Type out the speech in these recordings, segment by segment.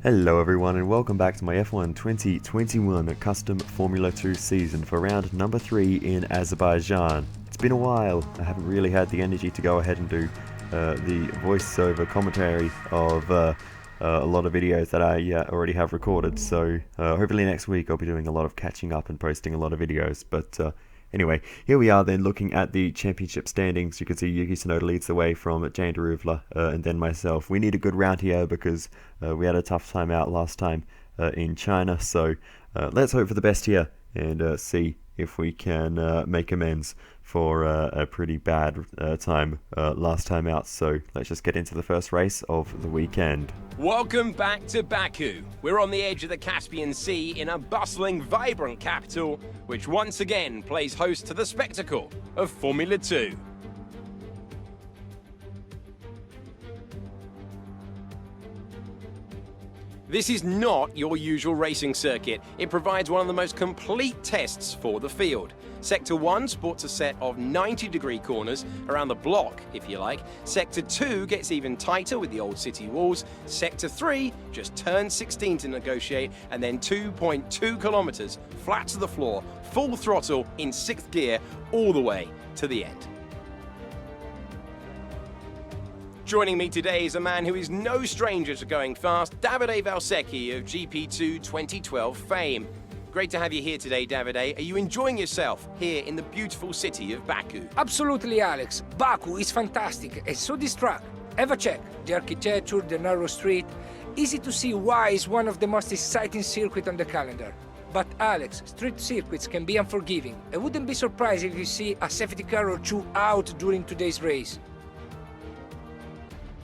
Hello everyone and welcome back to my F1 2021 Custom Formula 2 season for round number 3 in Azerbaijan. It's been a while, I haven't really had the energy to go ahead and do the voiceover commentary of a lot of videos that I already have recorded, so hopefully next week I'll be doing a lot of catching up and posting a lot of videos, but anyway, here we are then looking at the championship standings. You can see Yuki Tsunoda leads the way from Jane Daruvla and then myself. We need a good round here because we had a tough time out last time in China. So let's hope for the best here and see if we can make amends for a pretty bad time last time out. So let's just get into the first race of the weekend. Welcome back to Baku. We're on the edge of the Caspian Sea in a bustling, vibrant capital, which once again plays host to the spectacle of Formula 2. This is not your usual racing circuit. It provides one of the most complete tests for the field. Sector 1 sports a set of 90-degree corners around the block, if you like. Sector 2 gets even tighter with the old city walls. Sector 3 just turns 16 to negotiate, and then 2.2 kilometers flat to the floor, full throttle in 6th gear, all the way to the end. Joining me today is a man who is no stranger to going fast, Davide Valsecchi of GP2 2012 fame. Great to have you here today, Davide. Are you enjoying yourself here in the beautiful city of Baku? Absolutely, Alex. Baku is fantastic and so this track. Have a check. The architecture, the narrow street. Easy to see why it's one of the most exciting circuits on the calendar. But Alex, street circuits can be unforgiving. I wouldn't be surprised if you see a safety car or two out during today's race.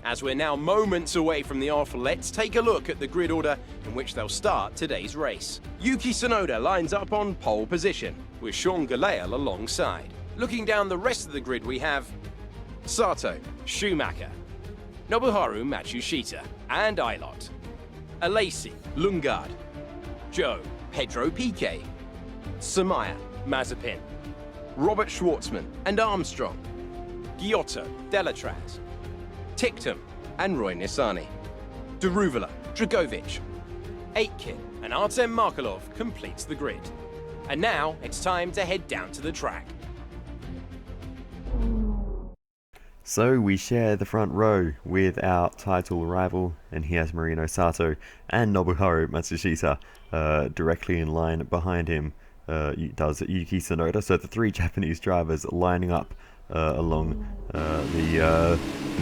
As we're now moments away from the off, let's take a look at the grid order in which they'll start today's race. Yuki Tsunoda lines up on pole position, with Sean Gelael alongside. Looking down the rest of the grid, we have Sato, Schumacher, Nobuharu Matsushita, and ILOTT, Alesi, LUNDGAARD, Joe, Pedro Piquet, Samaya, Mazepin, Robert Schwartzman and Armstrong, GHIOTTO, Delatraz, Tiktum and Roy Nissany, Daruvla, DRUGOVICH, AITKEN and Artem Markelov completes the grid. And now it's time to head down to the track. So we share the front row with our title rival, and he has Marino Sato and Nobuharu Matsushita directly in line behind him. Does Yuki Tsunoda, so the three Japanese drivers lining up along the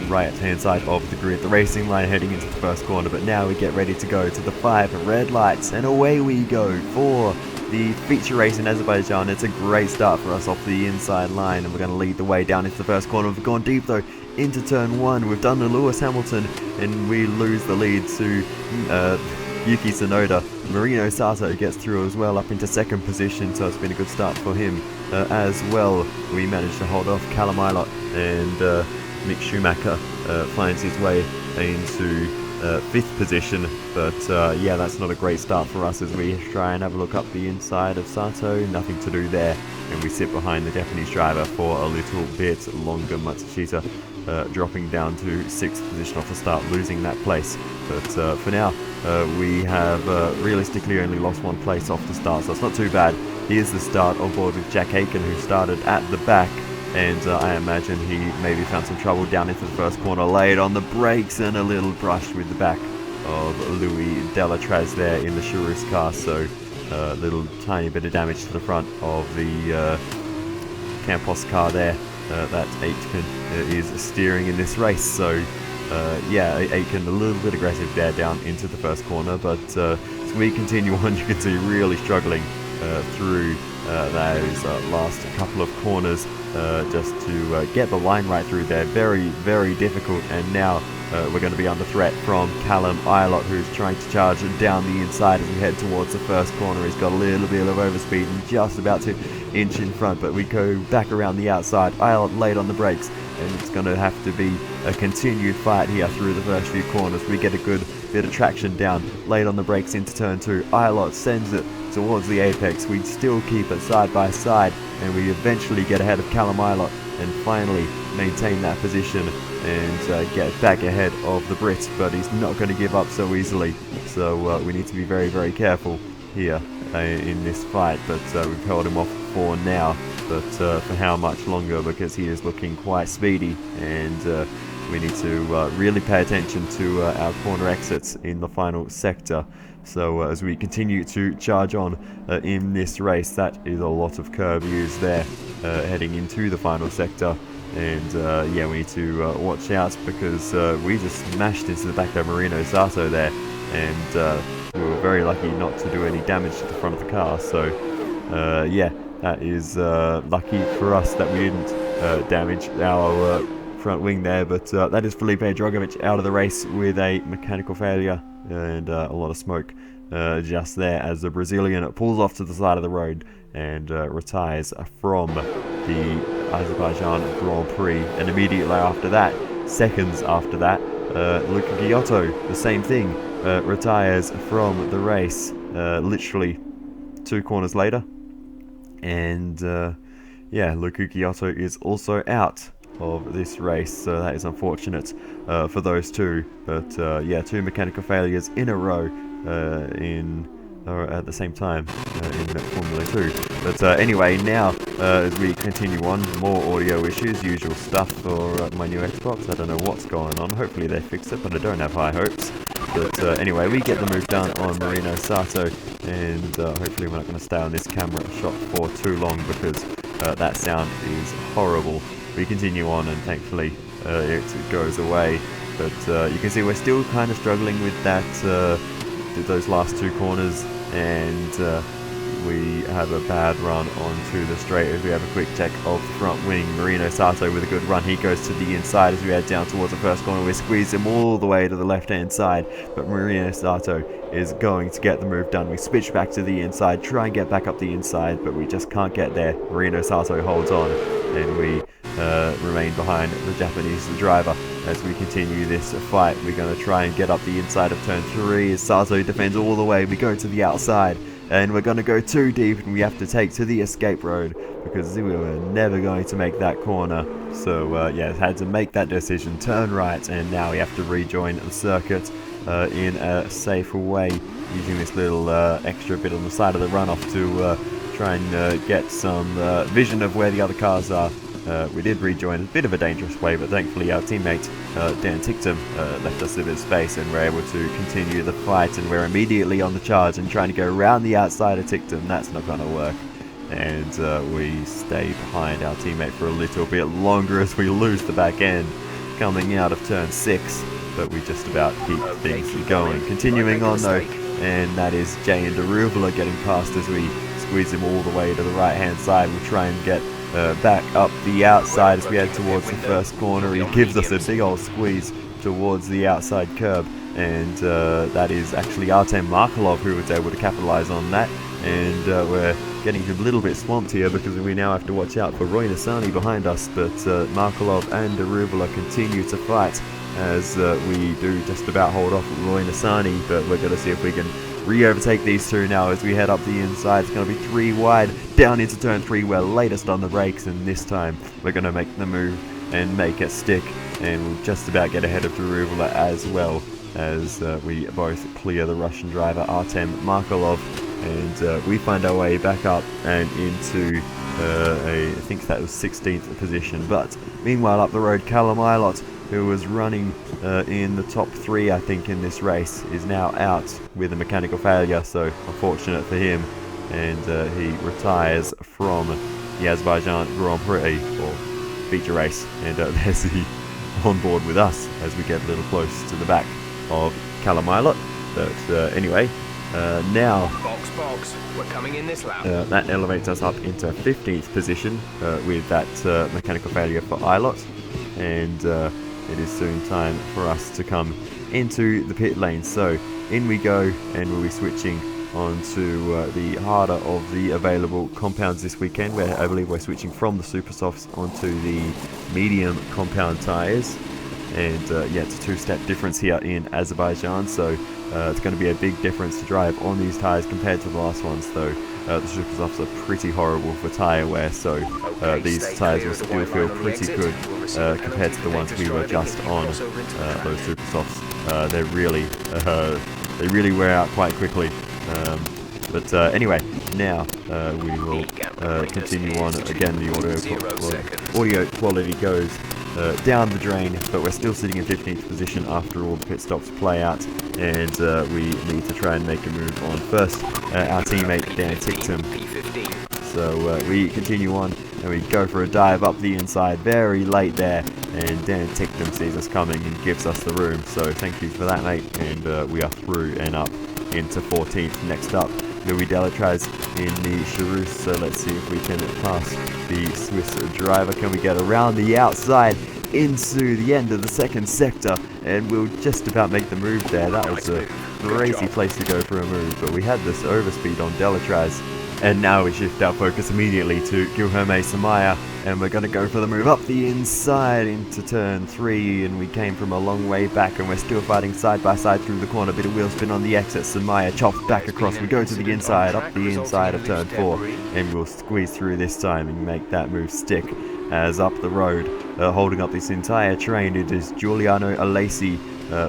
right-hand side of the grid, the racing line heading into the first corner. But now we get ready to go to the 5 red lights, and away we go for the feature race in Azerbaijan. It's a great start for us off the inside line, and we're going to lead the way down into the first corner. We've gone deep though into turn 1. We've done the Lewis Hamilton, and we lose the lead to Yuki Tsunoda. Marino Sato gets through as well up into 2nd position, so it's been a good start for him as well. We managed to hold off Callum ILOTT, and Mick SCHUMACHER finds his way into 5th position, but yeah, that's not a great start for us as we try and have a look up the inside of Sato. Nothing to do there, and we sit behind the Japanese driver for a little bit longer. Matsushita dropping down to 6th position off the start, losing that place. But for now, we have realistically only lost 1 place off the start, so it's not too bad. Here's the start on board with Jack Aitken, who started at the back, and I imagine he maybe found some trouble down into the first corner, laid on the brakes and a little brush with the back of Louis Delatraz there in the Charus car, so a little tiny bit of damage to the front of the Campos car there that Aitken is steering in this race. So yeah, Aitken a little bit aggressive there down into the first corner, but as we continue on, you can see really struggling through those last couple of corners just to get the line right through there. Very, very difficult, and now we're going to be under threat from Callum ILOTT, who's trying to charge down the inside as we head towards the first corner. He's got a little bit of overspeed and just about to inch in front, but we go back around the outside. ILOTT late on the brakes, and it's going to have to be a continued fight here through the first few corners. We get a good bit of traction down, late on the brakes into turn 2. ILOTT sends it towards the apex. We still keep it side by side, and we eventually get ahead of Callum ILOTT and finally maintain that position and get back ahead of the Brit, but he's not going to give up so easily. so we need to be very, very careful here in this fight, but we've held him off for now, but for how much longer, because he is looking quite speedy, and we need to really pay attention to our corner exits in the final sector. So as we continue to charge on in this race, that is a lot of curb use there heading into the final sector, and yeah, we need to watch out, because we just smashed into the back of Marino Sato there, and we were very lucky not to do any damage to the front of the car. So yeah, that is lucky for us that we didn't damage our front wing there, but that is Felipe DRUGOVICH out of the race with a mechanical failure, and a lot of smoke just there as the Brazilian pulls off to the side of the road and retires from the Azerbaijan Grand Prix. And immediately after that, seconds after that, Luca GHIOTTO, the same thing, retires from the race literally 2 corners later, and yeah, Luca GHIOTTO is also out of this race, so that is unfortunate for those two. But yeah, 2 mechanical failures in a row at the same time in Formula 2. But anyway, now as we continue on, more audio issues, usual stuff for my new Xbox. I don't know what's going on. Hopefully they fix it, but I don't have high hopes. But anyway, we get the move done on Marino Sato, and hopefully we're not going to stay on this camera shot for too long, because that sound is horrible. We continue on, and thankfully it goes away, but you can see we're still kind of struggling with that, those last 2 corners, and we have a bad run onto the straight as we have a quick check of the front wing. Marino Sato with a good run, he goes to the inside as we head down towards the first corner. We squeeze him all the way to the left hand side, but Marino Sato is going to get the move done. We switch back to the inside, try and get back up the inside, but we just can't get there. Marino Sato holds on, and we remain behind the Japanese driver as we continue this fight. We're going to try and get up the inside of turn 3 as Sato defends all the way. We go to the outside, and we're going to go too deep, and we have to take to the escape road, because we were never going to make that corner. So yeah, had to make that decision, turn right, and now we have to rejoin the circuit in a safer way, using this little extra bit on the side of the runoff to try and get some vision of where the other cars are. We did rejoin a bit of a dangerous way, but thankfully our teammate Dan Ticktum left us a bit of space, and we're able to continue the fight, and we're immediately on the charge and trying to go around the outside of Ticktum. That's not going to work, and we stay behind our teammate for a little bit longer as we lose the back end coming out of turn 6, but we just about keep things going. Continuing on though, and that is Jay and DRUGOVICH getting past as we squeeze him all the way to the right hand side. We try and get back up the outside as we head towards the first corner. He gives us a big old squeeze towards the outside curb, and that is actually Artem Markelov who was able to capitalize on that, and we're getting a little bit swamped here because we now have to watch out for Roy Nassani behind us, but Markelov and DRUGOVICH continue to fight as we do just about hold off Roy Nassani, but we're going to see if we can re-overtake these two now as we head up the inside. It's going to be 3 wide down into turn 3. We're latest on the brakes, and this time we're going to make the move and make it stick, and we'll just about get ahead of DRUGOVICH as well as we both clear the Russian driver Artem Markelov, and we find our way back up and into I think that was 16th position. But meanwhile up the road, Callum ILOTT, who was running in the top 3 I think in this race, is now out with a mechanical failure, so unfortunate for him, and he retires from the Azerbaijan Grand Prix, or feature race, and there's he on board with us as we get a little close to the back of Callum ILOTT. But anyway, now box, we're coming in this lap. That elevates us up into 15th position with that mechanical failure for ILOTT, and it is soon time for us to come into the pit lane. So in we go, and we'll be switching onto the harder of the available compounds this weekend, where I believe we're switching from the super softs onto the medium compound tyres. And yeah, it's a 2-step difference here in Azerbaijan, so it's going to be a big difference to drive on these tyres compared to the last ones, though the super softs are pretty horrible for tyre wear, so these tyres will still feel pretty good compared to the ones we were just on, those super softs. They're really they really wear out quite quickly. But anyway, now we will continue on. Again, the audio quality goes down the drain, but we're still sitting in 15th position after all the pit stops play out, and we need to try and make a move on first. Our teammate Dan Ticktum. So we continue on and we go for a dive up the inside very late there, and Dan Ticktum sees us coming and gives us the room. So thank you for that, mate, and we are through and up into 14th. Next up, Louis Delatraz in the Charus, so let's see if we can pass the Swiss driver. Can we get around the outside into the end of the second sector, and we'll just about make the move there. That was a crazy place to go for a move, but we had this overspeed on Delatraz. And now we shift our focus immediately to Guilherme Samaya, and we're going to go for the move up the inside into turn 3, and we came from a long way back, and we're still fighting side by side through the corner. Bit of wheel spin on the exit. Samaya chops back across. We go to the inside, up the inside of turn 4, and we'll squeeze through this time and make that move stick. As up the road, holding up this entire train, it is Giuliano Alesi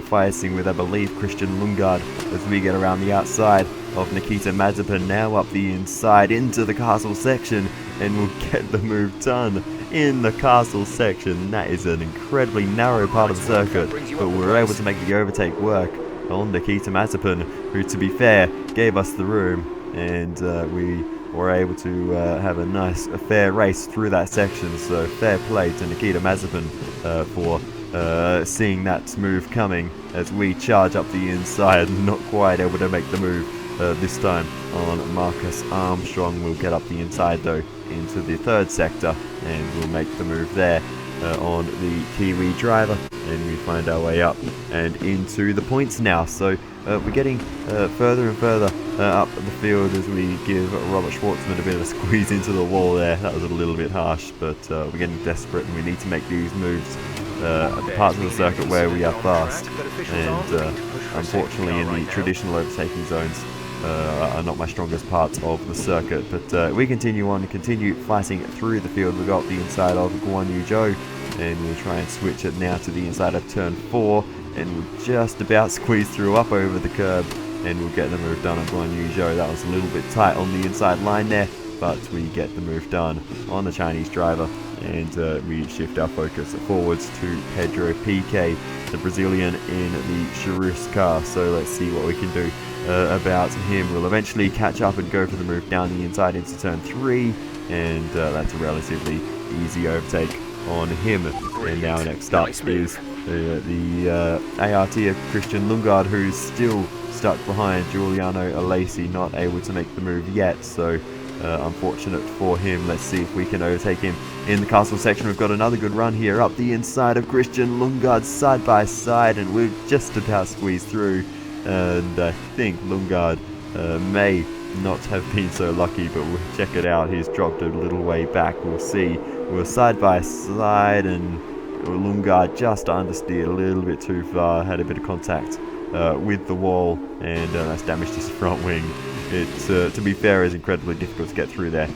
fighting with, I believe, Christian LUNDGAARD as we get around the outside of Nikita Mazepin, now up the inside into the castle section, and we'll get the move done in the castle section. That is an incredibly narrow part of the circuit, but we were able to make the overtake work on Nikita Mazepin, who, to be fair, gave us the room, and we were able to have a fair race through that section. So fair play to Nikita Mazepin for seeing that move coming as we charge up the inside, not quite able to make the move this time on Marcus Armstrong. We'll get up the inside though into the third sector, and we'll make the move there on the Kiwi driver, and we find our way up and into the points now. So we're getting further and further up the field as we give Robert Schwartzman a bit of a squeeze into the wall there. That was a little bit harsh, but we're getting desperate, and we need to make these moves at the parts of the circuit where we are fast, and unfortunately in the traditional overtaking zones are not my strongest parts of the circuit. But we continue on and continue fighting through the field. We got the inside of Guan Yu Zhou, and we'll try and switch it now to the inside of turn 4, and we'll just about squeeze through up over the curb, and we'll get the move done on Guan Yu Zhou. That was a little bit tight on the inside line there, but we get the move done on the Chinese driver, and we shift our focus forwards to Pedro Piquet, the Brazilian in the Charus car. So let's see what we can do about him. We'll eventually catch up and go for the move down the inside into turn 3, and that's a relatively easy overtake on him. And now next up is the AITKEN Christian LUNDGAARD, who's still stuck behind Giuliano Alesi, not able to make the move yet. So unfortunate for him. Let's see if we can overtake him in the castle section. We've got another good run here up the inside of Christian LUNDGAARD side by side, and we've just about squeezed through. And I think LUNDGAARD may not have been so lucky, but we'll check it out. He's dropped a little way back. We'll see. We're side by side, and LUNDGAARD just understeered a little bit too far, had a bit of contact with the wall, and that's damaged his front wing. It, to be fair, is incredibly difficult to get through there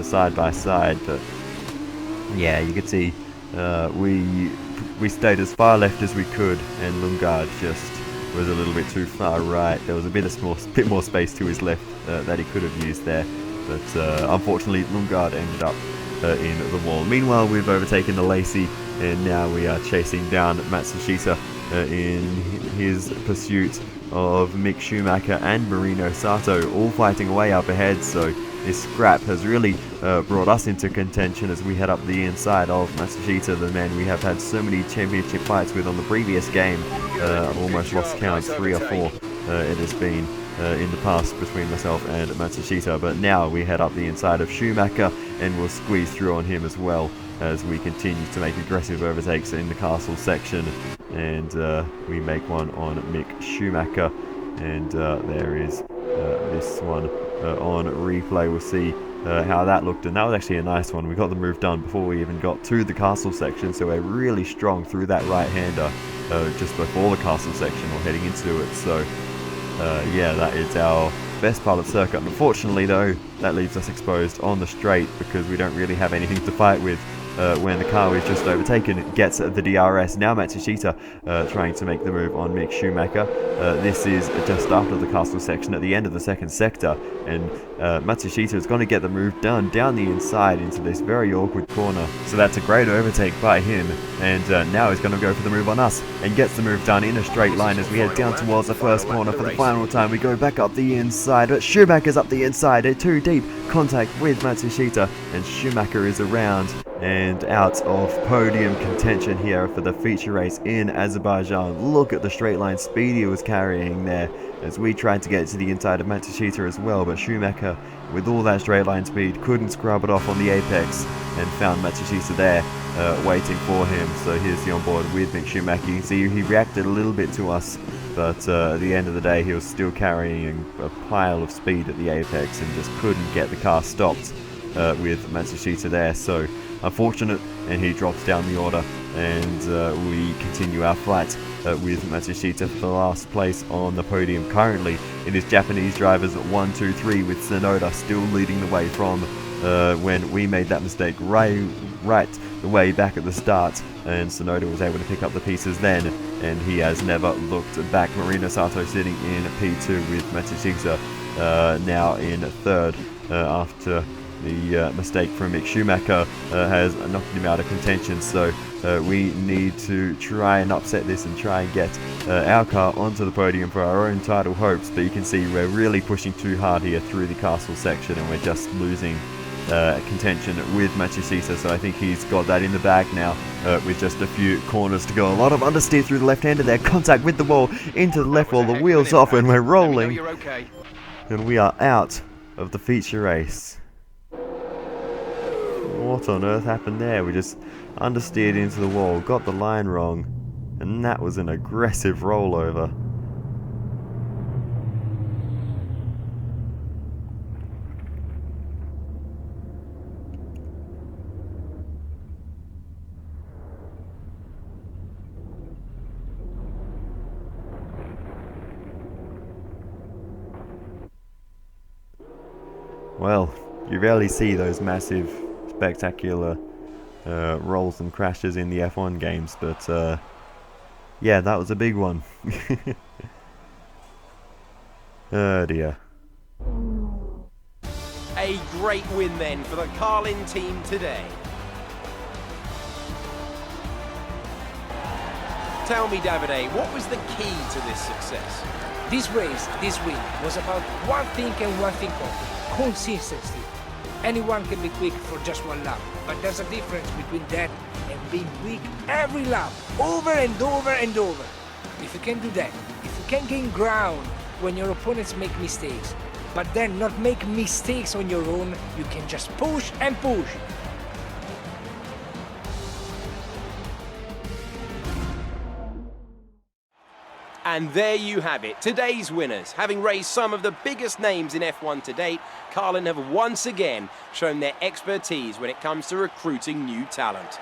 side by side, but yeah, you can see we stayed as far left as we could, and LUNDGAARD just was a little bit too far right. There was a bit more space to his left that he could have used there, but unfortunately LUNDGAARD ended up in the wall. Meanwhile, we've overtaken the Lacey, and now we are chasing down Matsushita in his pursuit of Mick Schumacher and Marino Sato, all fighting away up ahead. So this scrap has really brought us into contention as we head up the inside of Matsushita, the man we have had so many championship fights with on the previous game. Almost lost count, 3 or 4 it has been in the past between myself and Matsushita, but now we head up the inside of Schumacher, and we'll squeeze through on him as well as we continue to make aggressive overtakes in the castle section, and we make one on Mick Schumacher, and there is this one on replay. We'll see how that looked, and that was actually a nice one. We got the move done before we even got to the castle section, so we're really strong through that right-hander just before the castle section or heading into it. So yeah, that is our best part of the circuit. Unfortunately though, that leaves us exposed on the straight because we don't really have anything to fight with when the car was just overtaken, gets the DRS. Now Matsushita trying to make the move on Mick Schumacher. This is just after the castle section at the end of the second sector, and Matsushita is going to get the move done down the inside into this very awkward corner. So that's a great overtake by him, and now he's going to go for the move on us and gets the move done in a straight line as we head down towards the first corner for the final time. We go back up the inside, but Schumacher's up the inside. Too deep contact with Matsushita, and Schumacher is around and out of podium contention here for the feature race in Azerbaijan. Look at the straight line speed he was carrying there as we tried to get to the inside of Matsushita as well, but Schumacher, with all that straight line speed, couldn't scrub it off on the apex and found Matsushita there waiting for him. So here's the onboard with Mick Schumacher. You see he reacted a little bit to us, but at the end of the day he was still carrying a pile of speed at the apex and just couldn't get the car stopped with Matsushita there. So unfortunate, and he drops down the order, and we continue our fight with Matsushita for the last place on the podium. Currently it is Japanese drivers at 1, 2, 3 with Tsunoda still leading the way from when we made that mistake right the way back at the start, and Tsunoda was able to pick up the pieces then, and he has never looked back. Marino Sato sitting in P2 with Matsushita now in third after the mistake from Mick Schumacher has knocked him out of contention. So we need to try and upset this and try and get our car onto the podium for our own title hopes, but you can see we're really pushing too hard here through the castle section, and we're just losing contention with Matsushita. So I think he's got that in the bag now with just a few corners to go. A lot of understeer through the left-hander there, contact with the wall into the left wall, the wheels off, and we're rolling, and we are out of the feature race. What on earth happened there? We just understeered into the wall, got the line wrong, and that was an aggressive rollover. Well, you rarely see those massive, spectacular rolls and crashes in the F1 games, but yeah, that was a big one. Oh dear. A great win then for the Carlin team today. Tell me, Davide, what was the key to this success? This race, this win, was about one thing and one thing only: consistency. Anyone can be quick for just one lap, but there's a difference between that and being quick every lap, over and over and over. If you can do that, if you can gain ground when your opponents make mistakes, but then not make mistakes on your own, you can just push and push. And there you have it, today's winners. Having raised some of the biggest names in F1 to date, Carlin have once again shown their expertise when it comes to recruiting new talent.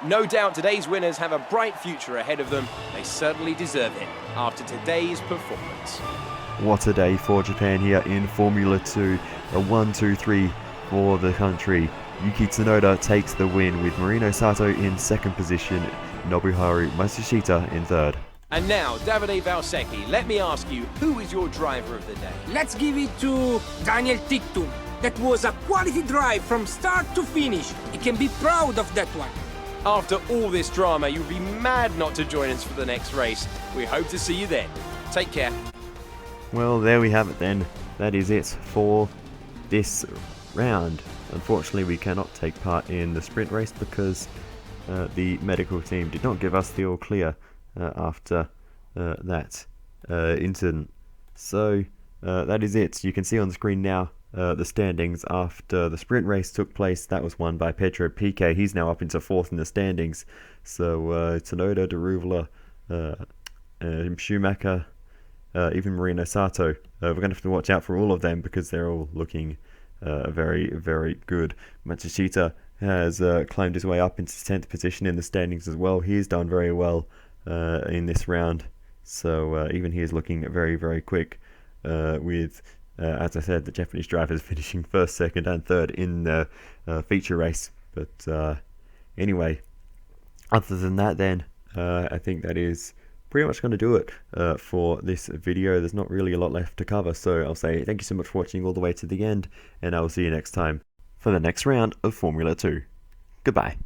No doubt today's winners have a bright future ahead of them. They certainly deserve it after today's performance. What a day for Japan here in Formula 2. A 1-2-3 for the country. Yuki Tsunoda takes the win with Marino Sato in second position, Nobuharu Matsushita in third. And now, Davide Valsecchi, let me ask you, who is your driver of the day? Let's give it to Daniel Ticktum. That was a quality drive from start to finish. He can be proud of that one. After all this drama, you'd be mad not to join us for the next race. We hope to see you then. Take care. Well, there we have it then. That is it for this round. Unfortunately, we cannot take part in the sprint race because the medical team did not give us the all clear after that incident. So that is it. You can see on the screen now the standings after the sprint race took place. That was won by Pedro Piquet. He's now up into fourth in the standings. So Tsunoda, Deruvla, Schumacher, even Marino Sato. We're going to have to watch out for all of them because they're all looking very, very good. Matsushita has climbed his way up into 10th position in the standings as well. He's done very well in this round, so even he is looking very, very quick with, as I said, the Japanese drivers finishing first, second and third in the feature race. But Anyway, other than that then, I think that is pretty much going to do it for this video. There's not really a lot left to cover, so I'll say thank you so much for watching all the way to the end, and I will see you next time for the next round of Formula 2. Goodbye.